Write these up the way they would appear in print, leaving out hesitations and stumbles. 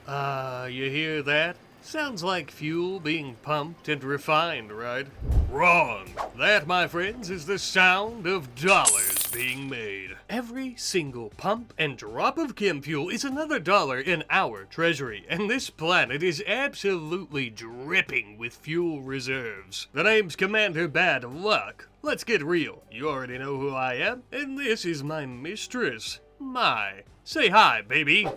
You hear that? Sounds like fuel being pumped and refined, right? Wrong! That, my friends, is the sound of dollars being made. Every single pump and drop of chem fuel is another dollar in our treasury, and this planet is absolutely dripping with fuel reserves. The name's Commander Bad Luck. Let's get real. You already know who I am, and this is my mistress, Mai. Say hi, baby.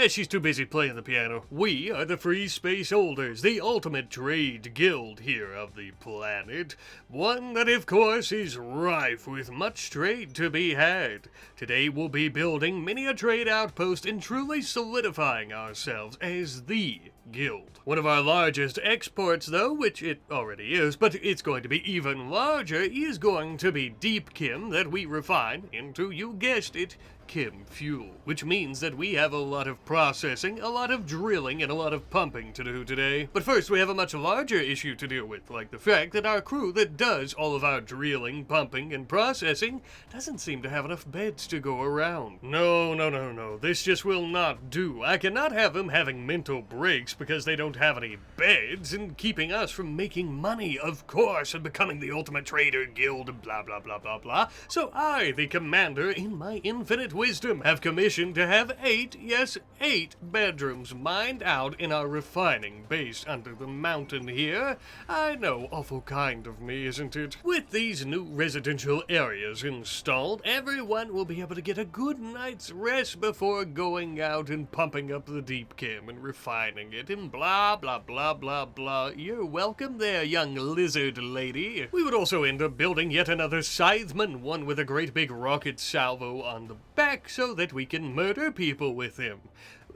She's too busy playing the piano. We are the Free Space Holders, the ultimate trade guild here of the planet. One that, of course, is rife with much trade to be had. Today we'll be building many a trade outpost and truly solidifying ourselves as the guild. One of our largest exports, though, which it already is, but it's going to be even larger, is going to be deep chem that we refine into, you guessed it, chem fuel, which means that we have a lot of processing, a lot of drilling, and a lot of pumping to do today. But first, we have a much larger issue to deal with, like the fact that our crew that does all of our drilling, pumping, and processing doesn't seem to have enough beds to go around. No, this just will not do. I cannot have them having mental breaks because they don't have any beds and keeping us from making money, of course, and becoming the ultimate trader guild, blah, blah, blah, blah, blah. So I, the commander, in my infinite wisdom, have commissioned to have 8 bedrooms mined out in our refining base under the mountain here. I know, awful kind of me, isn't it? With these new residential areas installed, everyone will be able to get a good night's rest before going out and pumping up the deep chem and refining it and blah, blah, blah, blah, blah. You're welcome there, young lizard lady. We would also end up building yet another scytheman, one with a great big rocket salvo on the back, so that we can murder people with him.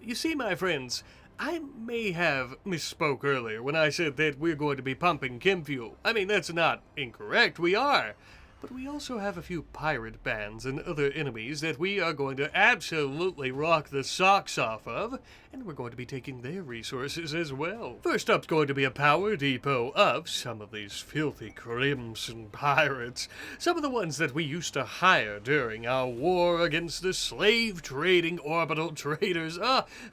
You see, my friends, I may have misspoke earlier when I said that we're going to be pumping chem fuel. I mean, that's not incorrect, we are. But we also have a few pirate bands and other enemies that we are going to absolutely rock the socks off of, and we're going to be taking their resources as well. First up's going to be a power depot of some of these filthy crimson pirates. Some of the ones that we used to hire during our war against the slave-trading orbital traders.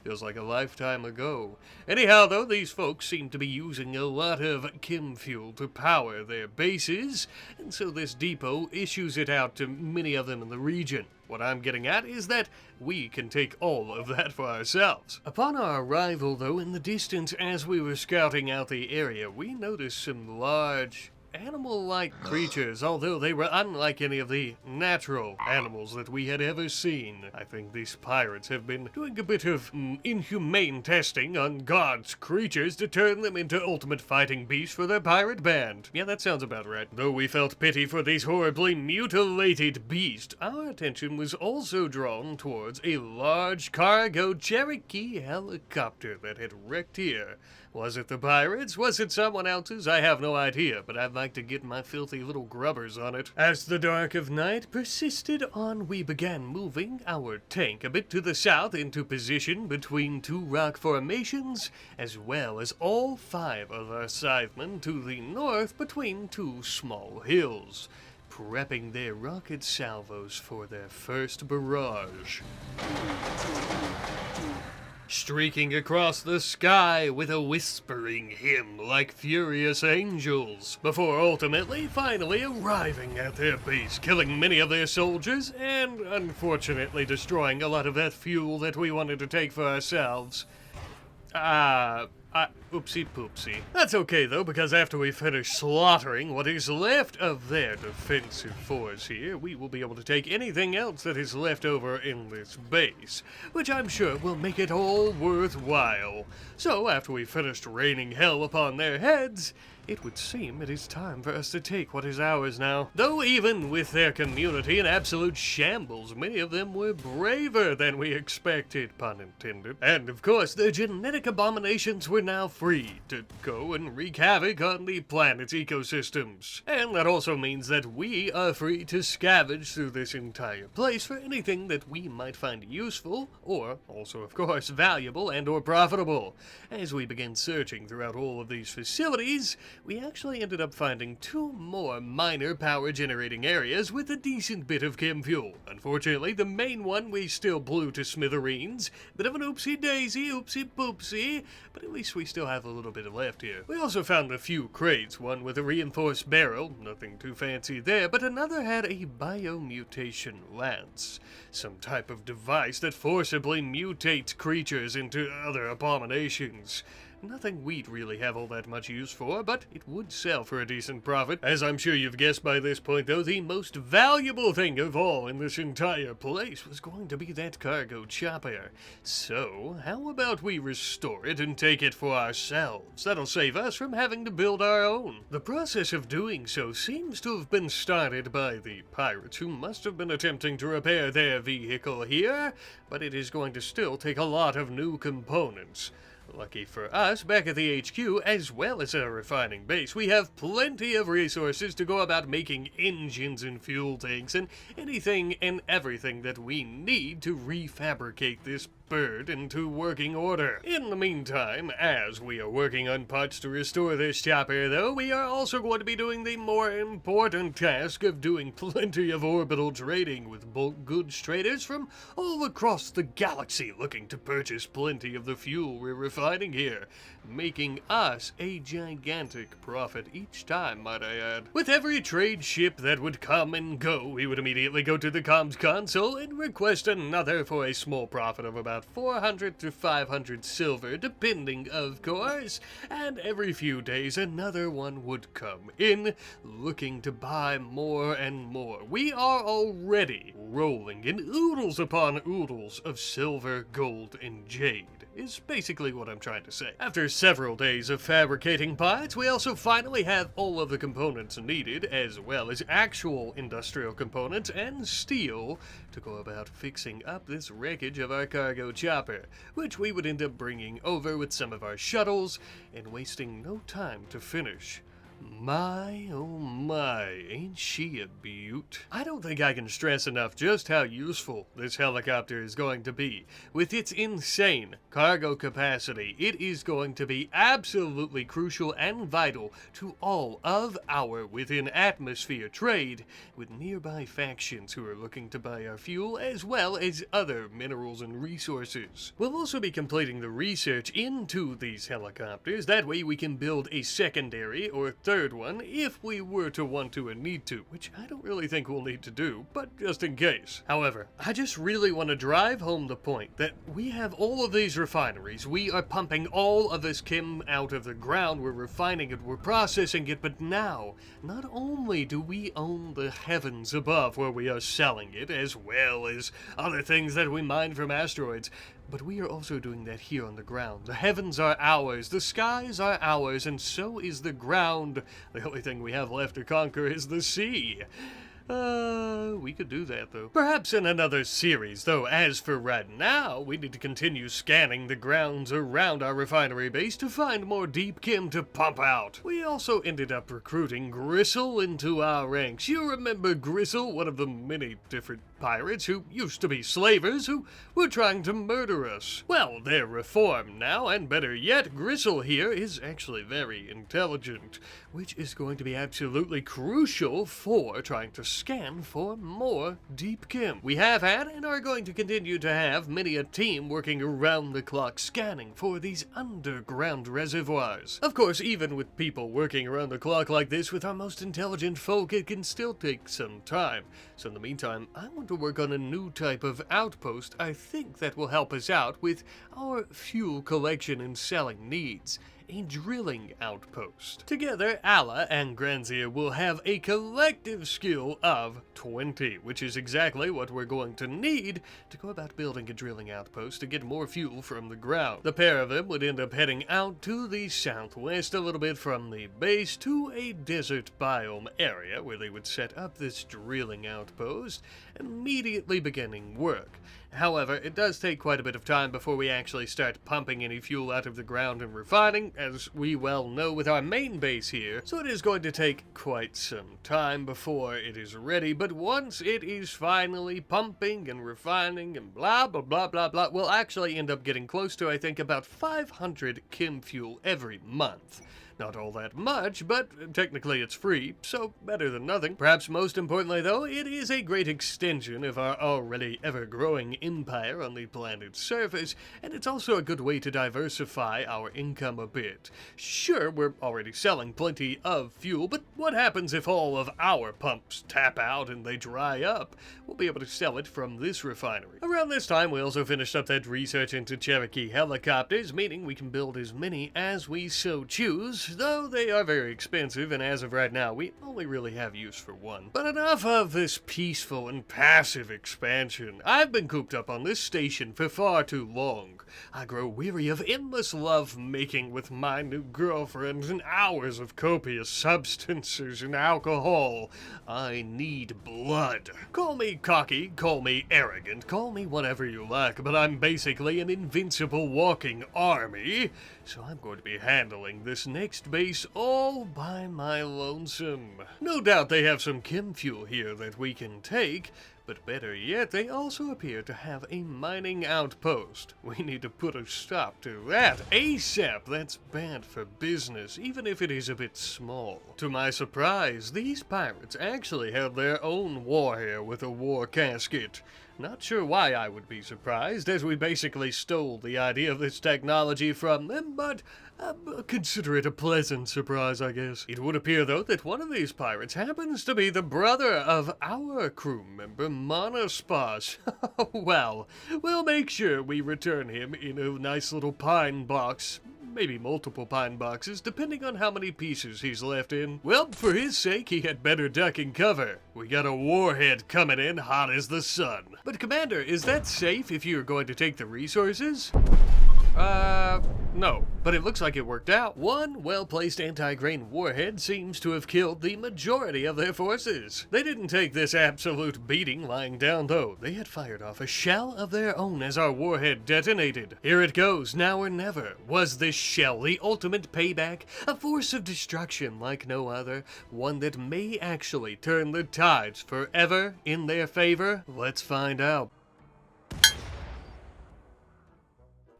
Feels like a lifetime ago. Anyhow, though, these folks seem to be using a lot of chem fuel to power their bases, and so this depot issues it out to many of them in the region. What I'm getting at is that we can take all of that for ourselves. Upon our arrival, though, in the distance as we were scouting out the area, we noticed some large animal-like creatures, although they were unlike any of the natural animals that we had ever seen. I think these pirates have been doing a bit of inhumane testing on God's creatures to turn them into ultimate fighting beasts for their pirate band. Yeah, that sounds about right. Though we felt pity for these horribly mutilated beasts, our attention was also drawn towards a large cargo Cherokee helicopter that had wrecked here. Was it the pirates? Was it someone else's? I have no idea, but I'd like to get my filthy little grubbers on it. As the dark of night persisted on, we began moving our tank a bit to the south into position between 2 rock formations, as well as all 5 of our scythemen to the north between 2 small hills, prepping their rocket salvos for their first barrage. Streaking across the sky with a whispering hymn like furious angels, before ultimately finally arriving at their base, killing many of their soldiers, and unfortunately destroying a lot of that fuel that we wanted to take for ourselves. Oopsie poopsie. That's okay though, because after we finish slaughtering what is left of their defensive force here, we will be able to take anything else that is left over in this base, which I'm sure will make it all worthwhile. So after we finished raining hell upon their heads, it would seem it is time for us to take what is ours now. Though even with their community in absolute shambles, many of them were braver than we expected, pun intended. And of course, the genetic abominations were now free to go and wreak havoc on the planet's ecosystems. And that also means that we are free to scavenge through this entire place for anything that we might find useful, or also of course valuable and or profitable. As we begin searching throughout all of these facilities, we actually ended up finding 2 more minor power generating areas with a decent bit of chem fuel. Unfortunately, the main one we still blew to smithereens. Bit of an oopsie daisy, oopsie poopsie, but at least we still have a little bit left here. We also found a few crates, one with a reinforced barrel, nothing too fancy there, but another had a biomutation lance, some type of device that forcibly mutates creatures into other abominations. Nothing we'd really have all that much use for, but it would sell for a decent profit. As I'm sure you've guessed by this point, though, the most valuable thing of all in this entire place was going to be that cargo chopper. So, how about we restore it and take it for ourselves? That'll save us from having to build our own. The process of doing so seems to have been started by the pirates, who must have been attempting to repair their vehicle here, but it is going to still take a lot of new components. Lucky for us, back at the HQ, as well as our refining base, we have plenty of resources to go about making engines and fuel tanks and anything and everything that we need to refabricate this bird into working order. In the meantime, as we are working on parts to restore this chopper, though, we are also going to be doing the more important task of doing plenty of orbital trading with bulk goods traders from all across the galaxy looking to purchase plenty of the fuel we're refining here, making us a gigantic profit each time, might I add. With every trade ship that would come and go, we would immediately go to the comms console and request another for a small profit of about 400 to 500 silver, depending, of course, and every few days another one would come in, looking to buy more and more. We are already rolling in oodles upon oodles of silver, gold, and jade, is basically what I'm trying to say. After several days of fabricating parts, we also finally have all of the components needed, as well as actual industrial components and steel, to go about fixing up this wreckage of our cargo chopper, which we would end up bringing over with some of our shuttles and wasting no time to finish. My, oh my, ain't she a beaut? I don't think I can stress enough just how useful this helicopter is going to be. With its insane cargo capacity, it is going to be absolutely crucial and vital to all of our within-atmosphere trade with nearby factions who are looking to buy our fuel as well as other minerals and resources. We'll also be completing the research into these helicopters. That way we can build a secondary or third one if we were to want to and need to, which I don't really think we'll need to do, but just in case. However, I just really want to drive home the point that we have all of these refineries, we are pumping all of this chem out of the ground, we're refining it, we're processing it, but now, not only do we own the heavens above where we are selling it, as well as other things that we mine from asteroids, but we are also doing that here on the ground. The heavens are ours, the skies are ours, and so is the ground. The only thing we have left to conquer is the sea. We could do that, though. Perhaps in another series, though. As for right now, we need to continue scanning the grounds around our refinery base to find more deep chem to pump out. We also ended up recruiting Gristle into our ranks. You remember Gristle, one of the many different pirates who used to be slavers who were trying to murder us. Well, they're reformed now, and better yet, Gristle here is actually very intelligent, which is going to be absolutely crucial for trying to scan for more deep chem. We have had and are going to continue to have many a team working around the clock scanning for these underground reservoirs. Of course, even with people working around the clock like this with our most intelligent folk, it can still take some time. So in the meantime, I want to work on a new type of outpost I think that will help us out with our fuel collection and selling needs. A drilling outpost. Together, Alla and Granzia will have a collective skill of 20, which is exactly what we're going to need to go about building a drilling outpost to get more fuel from the ground. The pair of them would end up heading out to the southwest a little bit from the base to a desert biome area where they would set up this drilling outpost, immediately beginning work. However, it does take quite a bit of time before we actually start pumping any fuel out of the ground and refining, as we well know with our main base here, so it is going to take quite some time before it is ready, but once it is finally pumping and refining and blah blah blah blah blah, we'll actually end up getting close to, I think, about 500 chem fuel every month. Not all that much, but technically it's free, so better than nothing. Perhaps most importantly though, it is a great extension of our already ever-growing empire on the planet's surface, and it's also a good way to diversify our income a bit. Sure, we're already selling plenty of fuel, but what happens if all of our pumps tap out and they dry up? We'll be able to sell it from this refinery. Around this time, we also finished up that research into Cherokee helicopters, meaning we can build as many as we so choose, though they are very expensive, and as of right now, we only really have use for one. But enough of this peaceful and passive expansion. I've been cooped up on this station for far too long. I grow weary of endless love-making with my new girlfriend and hours of copious substances and alcohol. I need blood. Call me cocky, call me arrogant, call me whatever you like, but I'm basically an invincible walking army, so I'm going to be handling this next base all by my lonesome. No doubt they have some chem fuel here that we can take, but better yet, they also appear to have a mining outpost. We need to put a stop to that ASAP. That's bad for business, even if it is a bit small. To my surprise, these pirates actually had their own warhead with a war casket. Not sure why I would be surprised, as we basically stole the idea of this technology from them, but consider it a pleasant surprise, I guess. It would appear, though, that one of these pirates happens to be the brother of our crew member, Monospas. Well, we'll make sure we return him in a nice little pine box. Maybe multiple pine boxes, depending on how many pieces he's left in. Well, for his sake, he had better duck and cover. We got a warhead coming in hot as the sun. But Commander, is that safe if you're going to take the resources? No, but it looks like it worked out. One well-placed anti-grain warhead seems to have killed the majority of their forces. They didn't take this absolute beating lying down, though. They had fired off a shell of their own as our warhead detonated. Here it goes, now or never. Was this shell the ultimate payback? A force of destruction like no other? One that may actually turn the tides forever in their favor? Let's find out.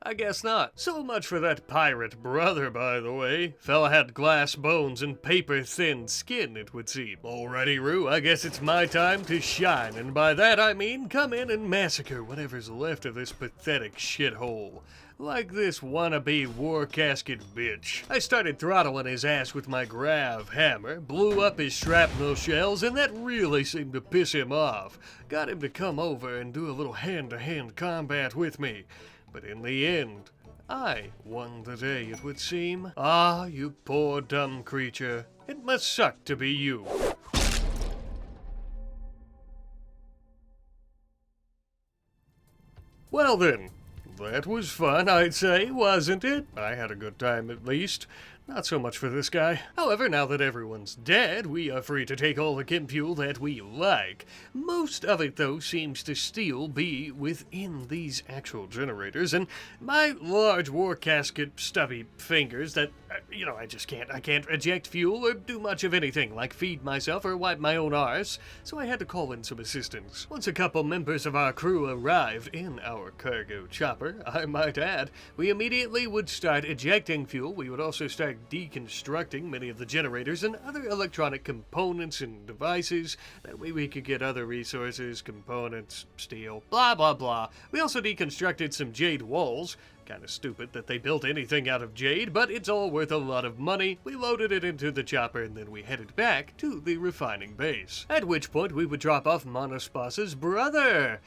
I guess not. So much for that pirate brother, by the way. Fella had glass bones and paper-thin skin, it would seem. Alrighty, Roo, I guess it's my time to shine, and by that I mean come in and massacre whatever's left of this pathetic shithole. Like this wannabe war casket bitch. I started throttling his ass with my grav hammer, blew up his shrapnel shells, and that really seemed to piss him off. Got him to come over and do a little hand-to-hand combat with me. But in the end, I won the day, it would seem. Ah, you poor dumb creature. It must suck to be you. Well then, that was fun, I'd say, wasn't it? I had a good time, at least. Not so much for this guy. However, now that everyone's dead, we are free to take all the chem fuel that we like. Most of it, though, seems to still be within these actual generators, and my large war casket stubby fingers that, I can't eject fuel or do much of anything, like feed myself or wipe my own arse, so I had to call in some assistance. Once a couple members of our crew arrived in our cargo chopper, I might add, we immediately would start ejecting fuel. We would also start deconstructing many of the generators and other electronic components and devices. That way we could get other resources, components, steel, blah blah blah. We also deconstructed some jade walls. Kinda stupid that they built anything out of jade, but it's all worth a lot of money. We loaded it into the chopper and then we headed back to the refining base. At which point we would drop off Monospas's brother.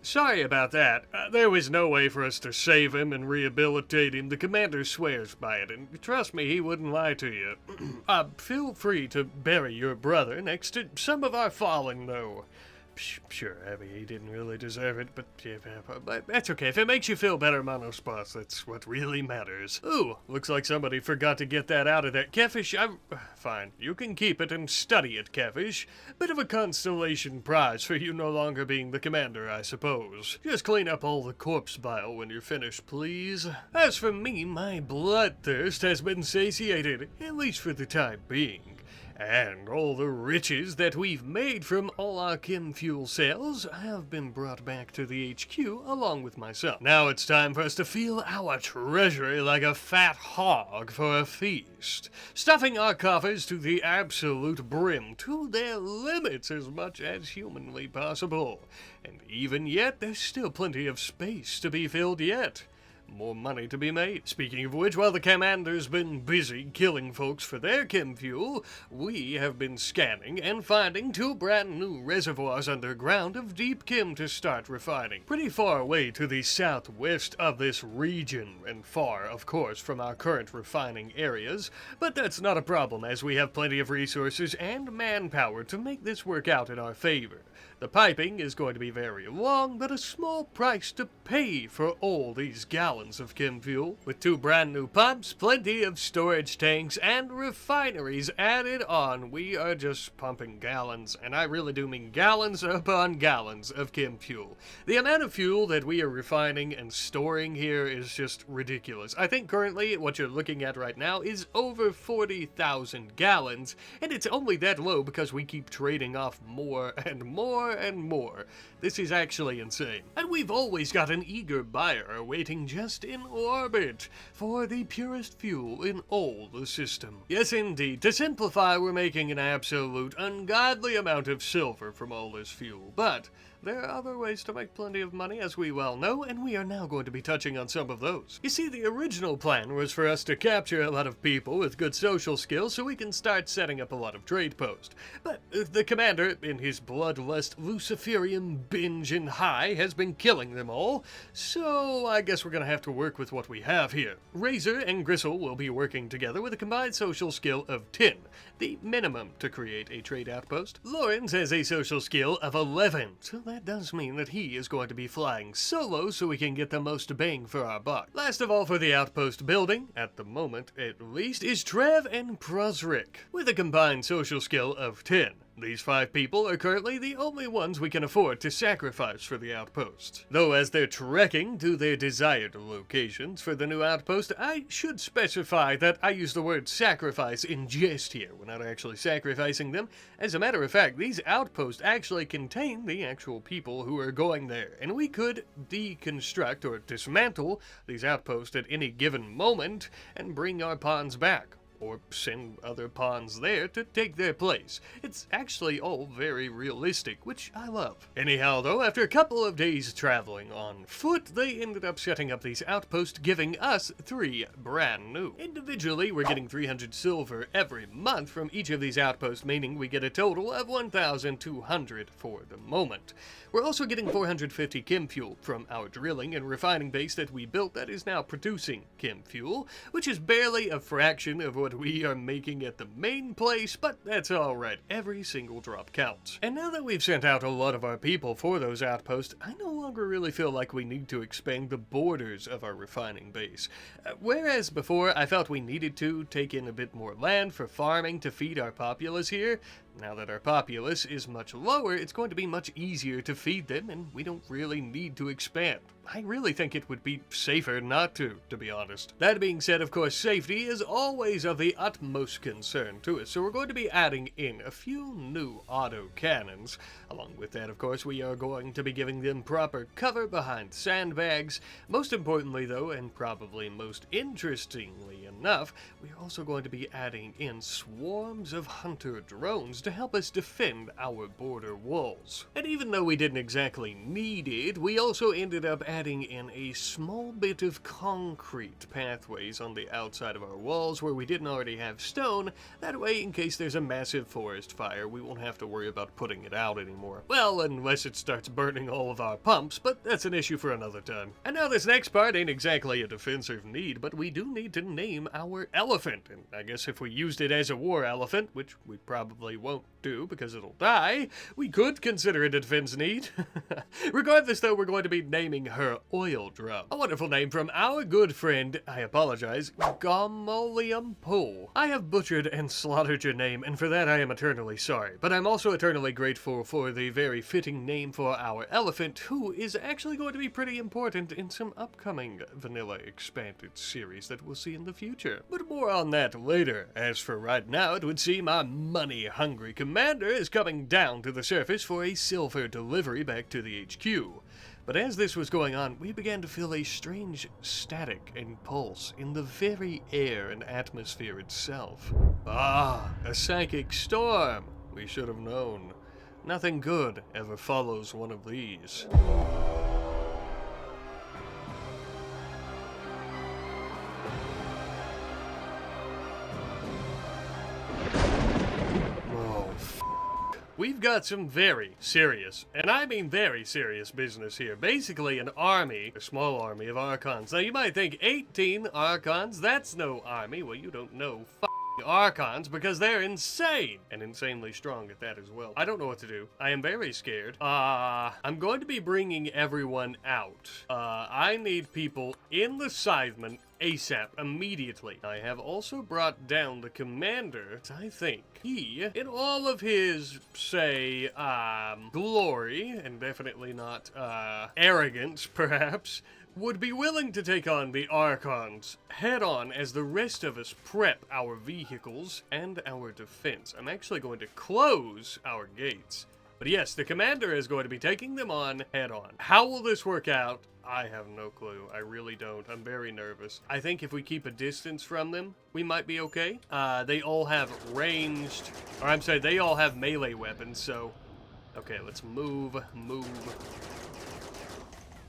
Sorry about that. There was no way for us to save him and rehabilitate him. The commander swears by it, and trust me, he wouldn't lie to you. Feel free to bury your brother next to some of our fallen, though. Sure, Abby, he didn't really deserve it, but that's okay. If it makes you feel better, Monospas, that's what really matters. Ooh, looks like somebody forgot to get that out of there. Catfish, fine. You can keep it and study it, Catfish. Bit of a constellation prize for you no longer being the commander, I suppose. Just clean up all the corpse bile when you're finished, please. As for me, my bloodthirst has been satiated, at least for the time being. And all the riches that we've made from all our chem fuel sales have been brought back to the HQ along with myself. Now it's time for us to fill our treasury like a fat hog for a feast, stuffing our coffers to the absolute brim, to their limits as much as humanly possible. And even yet, there's still plenty of space to be filled yet. More money to be made. Speaking of which, while the commander's been busy killing folks for their chem fuel, we have been scanning and finding 2 brand new reservoirs underground of deep chem to start refining. Pretty far away to the southwest of this region, and far, of course, from our current refining areas, but that's not a problem as we have plenty of resources and manpower to make this work out in our favor. The piping is going to be very long, but a small price to pay for all these gallons of chem fuel. With 2 brand new pumps, plenty of storage tanks, and refineries added on, we are just pumping gallons, and I really do mean gallons upon gallons of chem fuel. The amount of fuel that we are refining and storing here is just ridiculous. I think currently what you're looking at right now is over 40,000 gallons, and it's only that low because we keep trading off more and more and more. This is actually insane. And we've always got an eager buyer waiting just in orbit for the purest fuel in all the system. Yes, indeed. To simplify, we're making an absolute ungodly amount of silver from all this fuel. But there are other ways to make plenty of money, as we well know, and we are now going to be touching on some of those. You see, the original plan was for us to capture a lot of people with good social skills so we can start setting up a lot of trade posts. But the commander, in his bloodlust Luciferian binge and high, has been killing them all, so I guess we're gonna have to work with what we have here. Razor and Gristle will be working together with a combined social skill of 10, the minimum to create a trade outpost. Lawrence has a social skill of 11, so that does mean that he is going to be flying solo so we can get the most bang for our buck. Last of all, for the outpost building, at the moment at least, is Trev and Prosric, with a combined social skill of 10. These 5 people are currently the only ones we can afford to sacrifice for the outpost. Though as they're trekking to their desired locations for the new outpost, I should specify that I use the word sacrifice in jest here. We're not actually sacrificing them. As a matter of fact, these outposts actually contain the actual people who are going there, and we could deconstruct or dismantle these outposts at any given moment and bring our pawns back, or send other pawns there to take their place. It's actually all very realistic, which I love. Anyhow though, after a couple of days traveling on foot, they ended up setting up these outposts, giving us 3 brand new. Individually, we're getting 300 silver every month from each of these outposts, meaning we get a total of 1,200 for the moment. We're also getting 450 chem fuel from our drilling and refining base that we built that is now producing chem fuel, which is barely a fraction of what we are making at the main place, but that's alright. Every single drop counts. And now that we've sent out a lot of our people for those outposts, I no longer really feel like we need to expand the borders of our refining base. Whereas before I felt we needed to take in a bit more land for farming to feed our populace here, now that our populace is much lower, it's going to be much easier to feed them, and we don't really need to expand. I really think it would be safer not to be honest. That being said, of course, safety is always of the utmost concern to us, so we're going to be adding in a few new auto cannons. Along with that, of course, we are going to be giving them proper cover behind sandbags. Most importantly, though, and probably most interestingly enough, we are also going to be adding in swarms of hunter drones to help us defend our border walls. And even though we didn't exactly need it, we also ended up adding in a small bit of concrete pathways on the outside of our walls where we didn't already have stone. That way, in case there's a massive forest fire, we won't have to worry about putting it out anymore. Well, unless it starts burning all of our pumps, but that's an issue for another time. And now this next part ain't exactly a defensive need, but we do need to name our elephant. And I guess if we used it as a war elephant, which we probably won't, won't do because it'll die. We could consider it a defense need. Regardless, though, we're going to be naming her Oil Drum. A wonderful name from our good friend, I apologize, Gomolium Poe. I have butchered and slaughtered your name, and for that I am eternally sorry. But I'm also eternally grateful for the very fitting name for our elephant, who is actually going to be pretty important in some upcoming vanilla expanded series that we'll see in the future. But more on that later. As for right now, it would seem our money-hungry commander is coming down to the surface for a silver delivery back to the HQ. But as this was going on, we began to feel a strange static and pulse in the very air and atmosphere itself. Ah, a psychic storm! We should have known. Nothing good ever follows one of these. We've got some very serious, and I mean very serious business here. Basically an army, a small army of archons. Now you might think 18 archons, that's no army. Well, you don't know archons because they're insane and insanely strong at that as well. I don't know what to do. I am very scared. I'm going to be bringing everyone out. I need people in the Scytheman ASAP, immediately. I have also brought down the commander. I think he, in all of his, say, glory, and definitely not, arrogance, perhaps, would be willing to take on the Archons head-on as the rest of us prep our vehicles and our defense. I'm actually going to close our gates. But yes, the commander is going to be taking them on head-on. How will this work out? I have no clue. I really don't. I'm very nervous. I think if we keep a distance from them, we might be okay. They all have ranged, or I'm sorry, they all have melee weapons, so... Okay, let's move.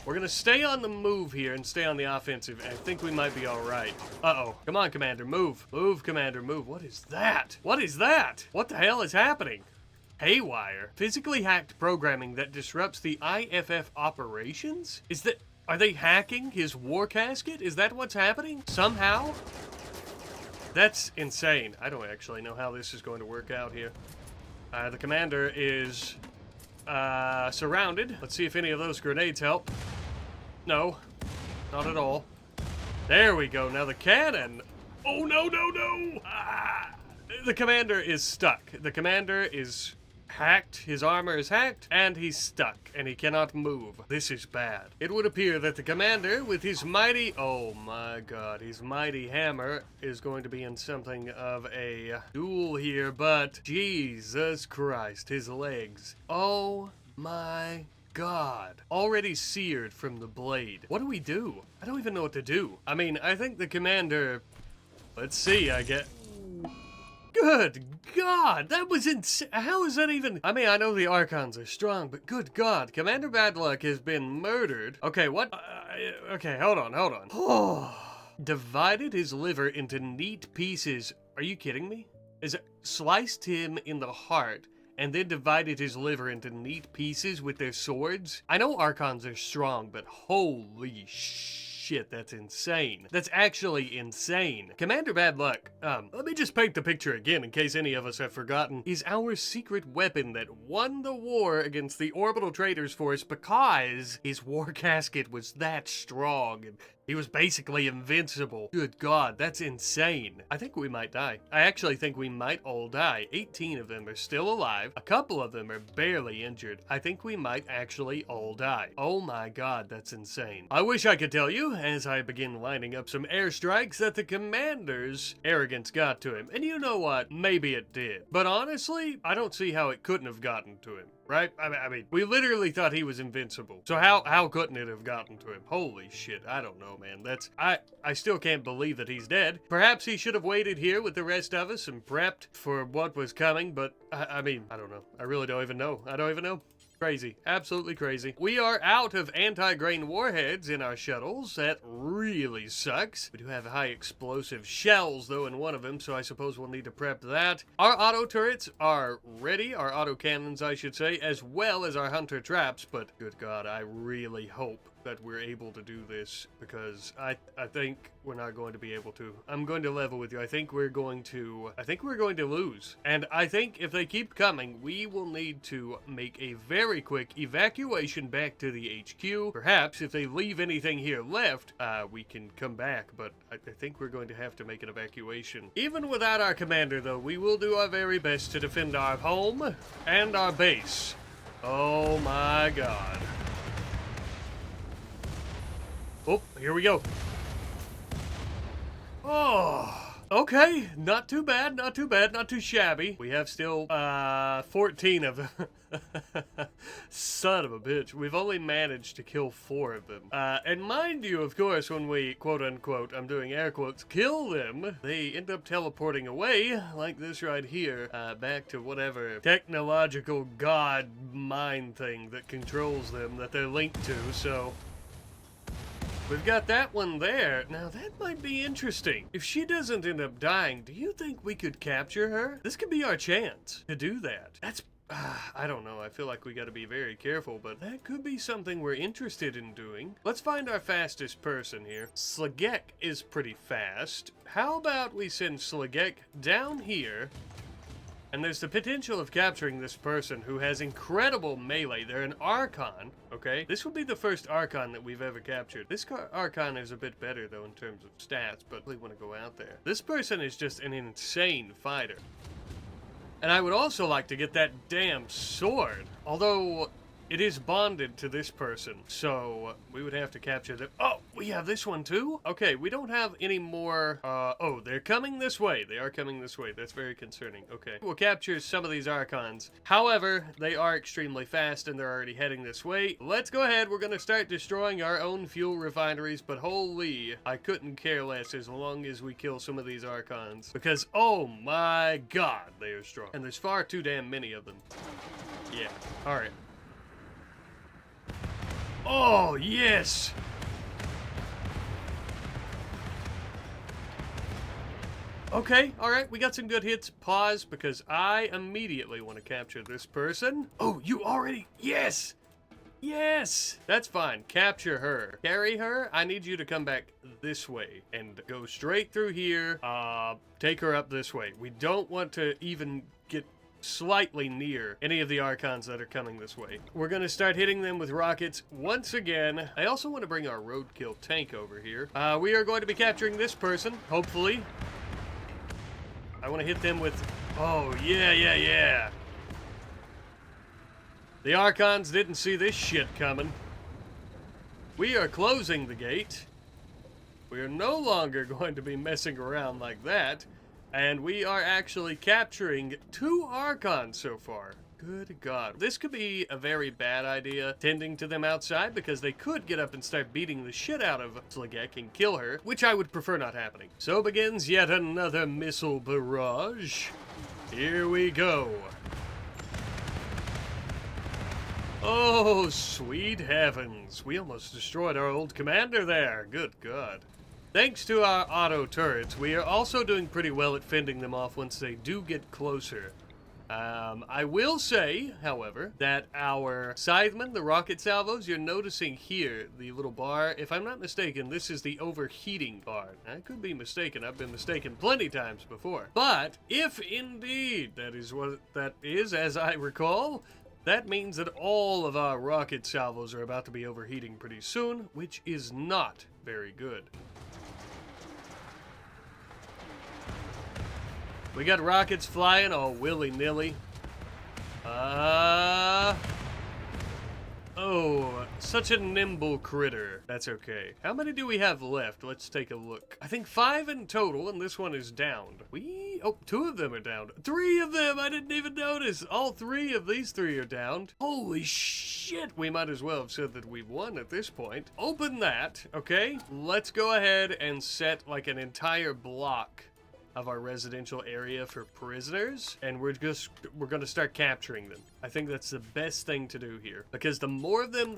We're gonna stay on the move here and stay on the offensive. I think we might be alright. Uh-oh. Come on, Commander, move. Move, Commander, move. What is that? What is that? What the hell is happening? Haywire. Physically hacked programming that disrupts the IFF operations? Are they hacking his war casket? Is that what's happening? Somehow? That's insane. I don't actually know how this is going to work out here. The commander is surrounded. Let's see if any of those grenades help. No, not at all. There we go. Now the cannon. Oh, no. The commander is stuck. The commander is hacked, his armor is hacked, and he's stuck, and he cannot move. This is bad. It would appear that the commander, with his mighty, oh my god, his mighty hammer, is going to be in something of a duel here, but Jesus Christ, his legs. Oh my god. Already seared from the blade. What do we do? I don't even know what to do. I mean, I think the commander, let's see, I get... Good God, that was insane. How is that even? I mean, I know the Archons are strong, but good God, Commander Badluck has been murdered. Okay, what? Okay, hold on. Oh, divided his liver into neat pieces. Are you kidding me? Sliced him in the heart and then divided his liver into neat pieces with their swords? I know Archons are strong, but holy shit, that's insane. That's actually insane. Commander Badluck, let me just paint the picture again in case any of us have forgotten, is our secret weapon that won the war against the Orbital Traders Force because his war casket was that strong and he was basically invincible. Good God, that's insane. I think we might die. I actually think we might all die. 18 of them are still alive. A couple of them are barely injured. I think we might actually all die. Oh my God, that's insane. I wish I could tell you, as I begin lining up some airstrikes, that the commander's arrogance got to him. And you know what? Maybe it did. But honestly, I don't see how it couldn't have gotten to him. Right? I mean, we literally thought he was invincible. So how couldn't it have gotten to him? Holy shit, I don't know, man. I still can't believe that he's dead. Perhaps he should have waited here with the rest of us and prepped for what was coming, but I mean, I don't know. I really don't even know. I don't even know. Crazy. Absolutely crazy. We are out of anti-grain warheads in our shuttles. That really sucks. We do have high explosive shells, though, in one of them, so I suppose we'll need to prep that. Our auto turrets are ready. Our auto cannons, I should say, as well as our hunter traps, but good God, I really hope that we're able to do this, because I think we're not going to be able to. I'm going to level with you. I think we're going to lose. And I think if they keep coming, we will need to make a very quick evacuation back to the HQ. Perhaps if they leave anything here left, we can come back, but I think we're going to have to make an evacuation. Even without our commander, though, we will do our very best to defend our home and our base. Oh my god. Oh, here we go. Oh, okay. Not too bad, not too bad, not too shabby. We have still 14 of them. Son of a bitch. We've only managed to kill 4 of them. And mind you, of course, when we, quote unquote, I'm doing air quotes, kill them, they end up teleporting away, like this right here, back to whatever technological god mind thing that controls them that they're linked to, so... We've got that one there. Now, that might be interesting. If she doesn't end up dying, do you think we could capture her? This could be our chance to do that. That's... I don't know. I feel like we got to be very careful, but that could be something we're interested in doing. Let's find our fastest person here. Scavenging is pretty fast. How about we send Scavenging down here? And there's the potential of capturing this person who has incredible melee. They're an archon, okay? This would be the first archon that we've ever captured. This archon is a bit better, though, in terms of stats, but I really want to go out there. This person is just an insane fighter. And I would also like to get that damn sword. Although, it is bonded to this person, so we would have to capture them. Oh, we have this one too? Okay, we don't have any more, oh, they're coming this way. They are coming this way. That's very concerning. Okay, we'll capture some of these archons. However, they are extremely fast and they're already heading this way. Let's go ahead. We're gonna start destroying our own fuel refineries, but holy, I couldn't care less as long as we kill some of these archons. Because, oh my god, they are strong. And there's far too damn many of them. Yeah, all right. Oh, yes! Okay, alright, we got some good hits. Pause, because I immediately want to capture this person. Oh, you already... Yes! Yes! That's fine. Capture her. Carry her. I need you to come back this way and go straight through here. Take her up this way. We don't want to even get slightly near any of the archons that are coming this way. We're gonna start hitting them with rockets once again. I also want to bring our roadkill tank over here. We are going to be capturing this person, hopefully. I want to hit them with... Oh, yeah. The archons didn't see this shit coming. We are closing the gate. We are no longer going to be messing around like that. And we are actually capturing 2 archons so far. Good God. This could be a very bad idea, tending to them outside, because they could get up and start beating the shit out of Scavenging and kill her, which I would prefer not happening. So begins yet another missile barrage. Here we go. Oh, sweet heavens. We almost destroyed our old commander there. Good God. Thanks to our auto turrets, we are also doing pretty well at fending them off once they do get closer. I will say, however, that our scythemen, the rocket salvos, you're noticing here, the little bar, if I'm not mistaken, this is the overheating bar. I could be mistaken. I've been mistaken plenty times before. But if indeed that is what that is, as I recall, that means that all of our rocket salvos are about to be overheating pretty soon, which is not very good. We got rockets flying all willy-nilly. Oh, such a nimble critter. That's okay. How many do we have left? Let's take a look. I think 5 in total, and this one is downed. Oh, 2 of them are downed. 3 of them! I didn't even notice. All 3 of these 3 are downed. Holy shit! We might as well have said that we've won at this point. Open that, okay? Let's go ahead and set like an entire block of our residential area for prisoners, and we're gonna start capturing them. I think that's the best thing to do here, because the more of them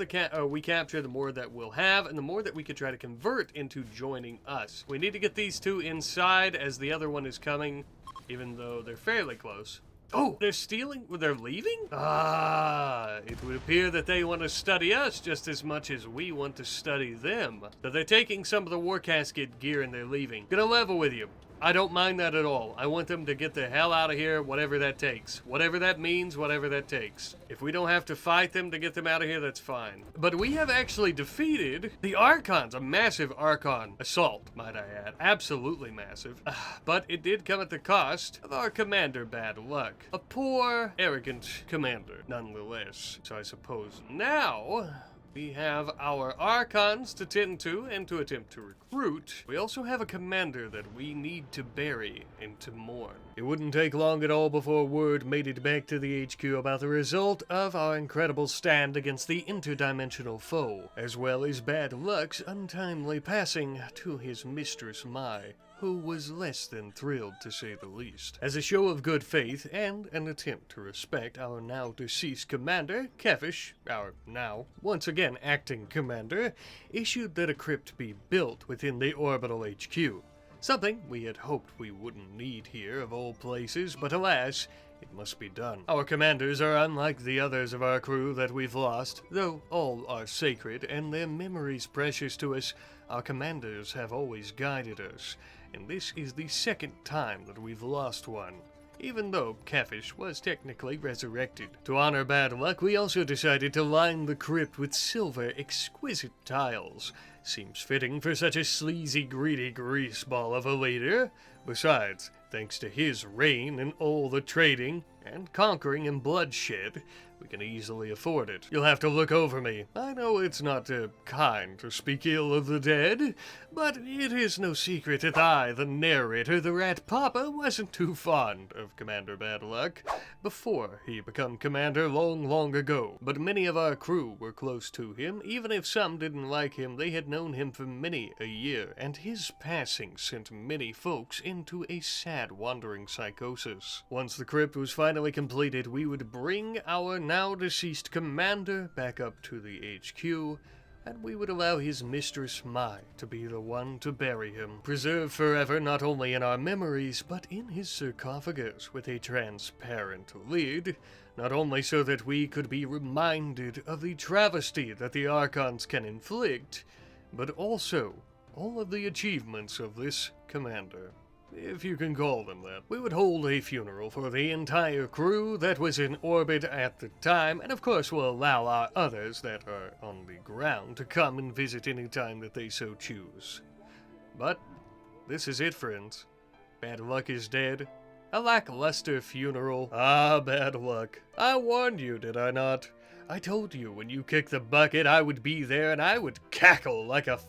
we capture, the more that we'll have, and the more that we could try to convert into joining us. We need to get these 2 inside as the other one is coming, even though they're fairly close. Oh, they're stealing? They're leaving? Ah, it would appear that they want to study us just as much as we want to study them. That they're taking some of the war casket gear and they're leaving. Gonna level with you. I don't mind that at all. I want them to get the hell out of here, whatever that takes. Whatever that means, whatever that takes. If we don't have to fight them to get them out of here, that's fine. But we have actually defeated the Archons, a massive Archon assault, might I add. Absolutely massive. But it did come at the cost of our commander bad luck. A poor, arrogant commander, nonetheless. So I suppose now we have our Archons to tend to and to attempt to recruit. We also have a commander that we need to bury and to mourn. It wouldn't take long at all before word made it back to the HQ about the result of our incredible stand against the interdimensional foe, as well as bad luck's untimely passing to his mistress Mai, who was less than thrilled, to say the least. As a show of good faith and an attempt to respect our now deceased commander, Kefish, our now once again acting commander, issued that a crypt be built within the orbital HQ. Something we had hoped we wouldn't need here of all places, but alas, it must be done. Our commanders are unlike the others of our crew that we've lost, though all are sacred and their memories precious to us. Our commanders have always guided us, and this is the second time that we've lost one, even though Kefish was technically resurrected. To honor bad luck, we also decided to line the crypt with silver, exquisite tiles. Seems fitting for such a sleazy, greedy greaseball of a leader. Besides, thanks to his reign and all the trading and conquering and bloodshed, we can easily afford it. You'll have to look over me. I know it's not kind to speak ill of the dead, but it is no secret that I, the narrator, the Rat Papa, wasn't too fond of Commander Bad Luck before he became commander long ago. But many of our crew were close to him. Even if some didn't like him, they had known him for many a year, and his passing sent many folks into a sad wandering psychosis. Once the crypt was finally completed, we would bring our now deceased commander back up to the HQ, and we would allow his mistress Mai to be the one to bury him, preserved forever not only in our memories, but in his sarcophagus with a transparent lid, not only so that we could be reminded of the travesty that the Archons can inflict, but also all of the achievements of this commander, if you can call them that. We would hold a funeral for the entire crew that was in orbit at the time, and of course we'll allow our others that are on the ground to come and visit any time that they so choose. But this is it, friends. Bad Luck is dead. A lackluster funeral. Ah, bad luck. I warned you, did I not? I told you when you kicked the bucket I would be there and I would cackle like a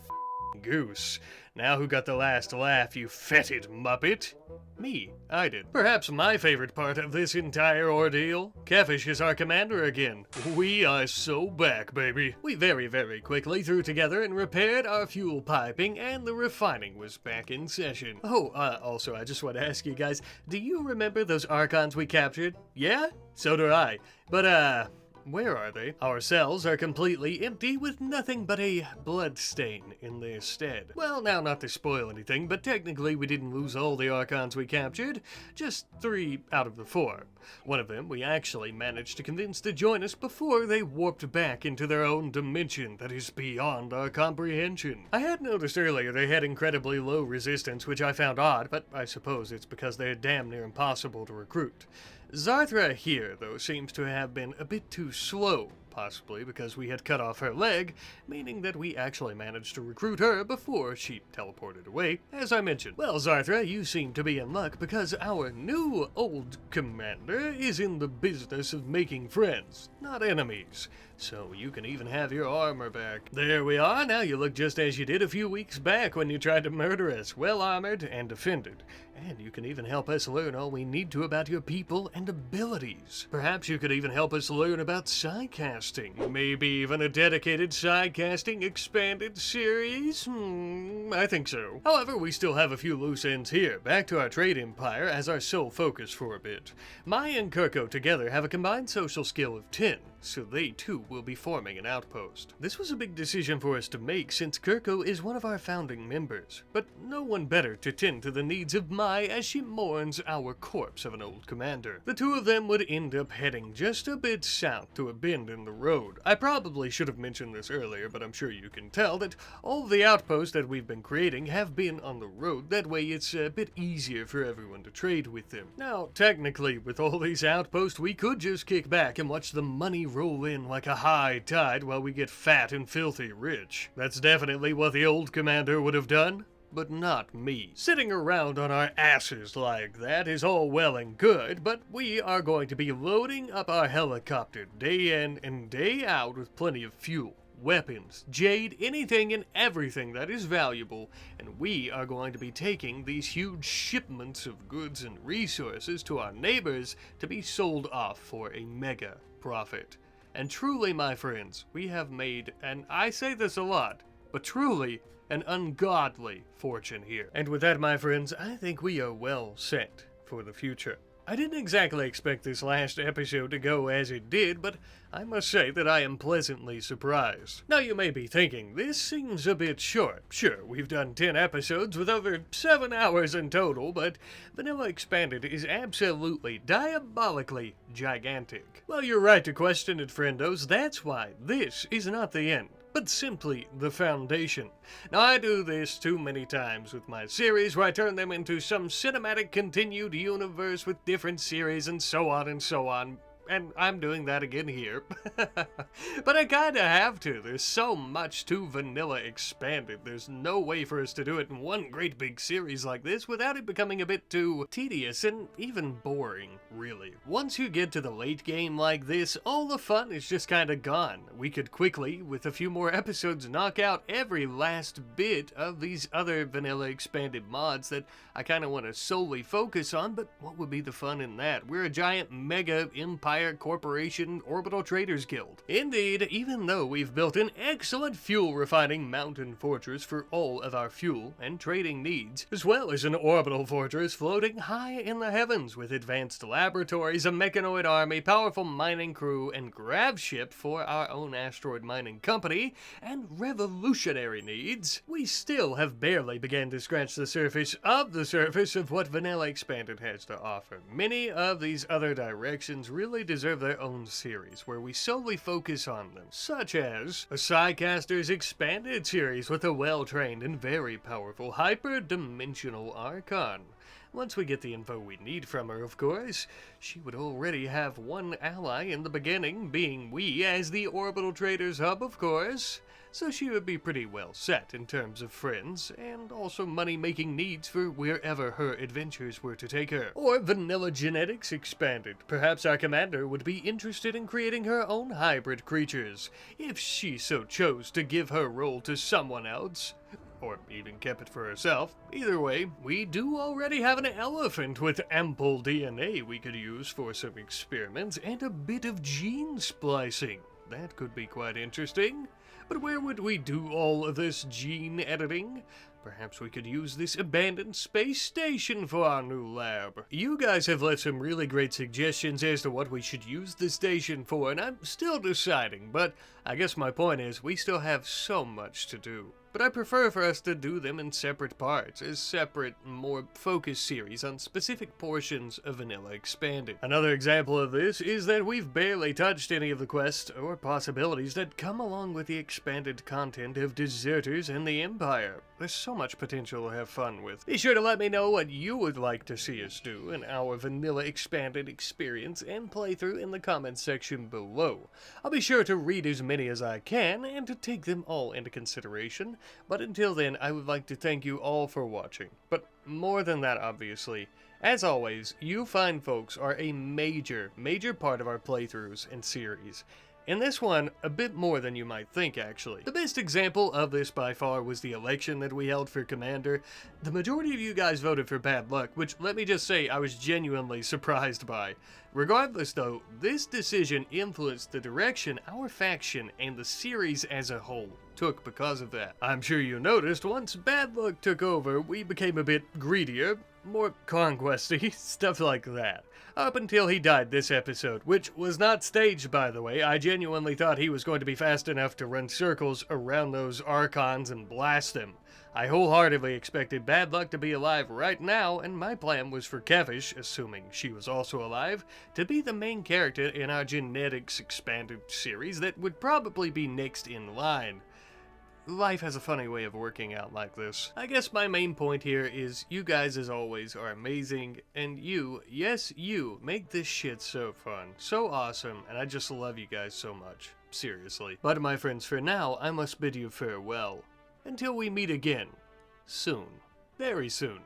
goose. Now who got the last laugh, you fetid muppet? Me, I did. Perhaps my favorite part of this entire ordeal? Kefish is our commander again. We are so back, baby. We very quickly threw together and repaired our fuel piping, and the refining was back in session. Oh, also, I just want to ask you guys, do you remember those Archons we captured? Yeah? So do I. But, where are they? Our cells are completely empty with nothing but a blood stain in their stead. Well, now not to spoil anything, but technically we didn't lose all the Archons we captured, just 3 out of the 4. One of them we actually managed to convince to join us before they warped back into their own dimension that is beyond our comprehension. I had noticed earlier they had incredibly low resistance, which I found odd, but I suppose it's because they're damn near impossible to recruit. Zarthra here, though, seems to have been a bit too slow, possibly because we had cut off her leg, meaning that we actually managed to recruit her before she teleported away, as I mentioned. Well, Zarthra, you seem to be in luck because our new old commander is in the business of making friends, not enemies. So you can even have your armor back. There we are, now you look just as you did a few weeks back when you tried to murder us, well armored and defended. And you can even help us learn all we need to about your people and abilities. Perhaps you could even help us learn about sidecasting. Maybe even a dedicated sidecasting expanded series? I think so. However, we still have a few loose ends here. Back to our trade empire as our sole focus for a bit. Mai and Kirko together have a combined social skill of 10. so they too will be forming an outpost. This was a big decision for us to make since Kirko is one of our founding members, but no one better to tend to the needs of Mai as she mourns our corpse of an old commander. The two of them would end up heading just a bit south to a bend in the road. I probably should have mentioned this earlier, but I'm sure you can tell that all of the outposts that we've been creating have been on the road. That way it's a bit easier for everyone to trade with them. Now, technically, with all these outposts, we could just kick back and watch the money roll in like a high tide while we get fat and filthy rich. That's definitely what the old commander would have done, but not me. Sitting around on our asses like that is all well and good, but we are going to be loading up our helicopter day in and day out with plenty of fuel, weapons, jade, anything and everything that is valuable, and we are going to be taking these huge shipments of goods and resources to our neighbors to be sold off for a mega profit. And truly, my friends, we have made, and I say this a lot, but truly, an ungodly fortune here. And with that, my friends, I think we are well set for the future. I didn't exactly expect this last episode to go as it did, but I must say that I am pleasantly surprised. Now you may be thinking, this seems a bit short. Sure, we've done 10 episodes with over 7 hours in total, but Vanilla Expanded is absolutely, diabolically gigantic. Well, you're right to question it, friendos. That's why this is not the end, but simply the foundation. Now, I do this too many times with my series where I turn them into some cinematic continued universe with different series and so on, and I'm doing that again here. But I kinda have to. There's so much to Vanilla Expanded. There's no way for us to do it in one great big series like this without it becoming a bit too tedious and even boring, really. Once you get to the late game like this, all the fun is just kinda gone. We could quickly, with a few more episodes, knock out every last bit of these other Vanilla Expanded mods that I kinda want to solely focus on, but what would be the fun in that? We're a giant mega empire corporation orbital traders guild. Indeed, even though we've built an excellent fuel refining mountain fortress for all of our fuel and trading needs, as well as an orbital fortress floating high in the heavens with advanced laboratories, a mechanoid army, powerful mining crew, and grav ship for our own asteroid mining company, and revolutionary needs, we still have barely begun to scratch the surface of what Vanilla Expanded has to offer. Many of these other directions really deserve their own series, where we solely focus on them, such as a Psycaster's Expanded series with a well-trained and very powerful hyper-dimensional archon. Once we get the info we need from her, of course. She would already have one ally in the beginning, being we as the Orbital Traders Hub, of course. So she would be pretty well set in terms of friends, and also money-making needs for wherever her adventures were to take her. Or Vanilla Genetics Expanded. Perhaps our commander would be interested in creating her own hybrid creatures, if she so chose to give her role to someone else. Or even kept it for herself. Either way, we do already have an elephant with ample DNA we could use for some experiments, and a bit of gene splicing. That could be quite interesting. But where would we do all of this gene editing? Perhaps we could use this abandoned space station for our new lab. You guys have left some really great suggestions as to what we should use the station for, and I'm still deciding, but I guess my point is we still have so much to do. But I prefer for us to do them in separate parts, as separate, more focused series on specific portions of Vanilla Expanded. Another example of this is that we've barely touched any of the quests or possibilities that come along with the expanded content of Deserters and the Empire. There's so much potential to have fun with. Be sure to let me know what you would like to see us do in our Vanilla Expanded experience and playthrough in the comments section below. I'll be sure to read as many as I can and to take them all into consideration. But until then, I would like to thank you all for watching. But more than that, obviously, as always, you fine folks are a major part of our playthroughs and series. In this one, a bit more than you might think, actually. The best example of this by far was the election that we held for Commander. The majority of you guys voted for Bad Luck, which, let me just say, I was genuinely surprised by. Regardless, though, this decision influenced the direction our faction and the series as a whole took because of that. I'm sure you noticed once Bad Luck took over, we became a bit greedier, more conquesty, stuff like that. Up until he died this episode, which was not staged, by the way. I genuinely thought he was going to be fast enough to run circles around those archons and blast them. I wholeheartedly expected Bad Luck to be alive right now, and my plan was for Kevish, assuming she was also alive, to be the main character in our genetics expanded series that would probably be next in line. Life has a funny way of working out like this. I guess my main point here is you guys, as always, are amazing, and you, yes you, make this shit so fun, so awesome, and I just love you guys so much. Seriously. But my friends, for now, I must bid you farewell. Until we meet again. Soon. Very soon.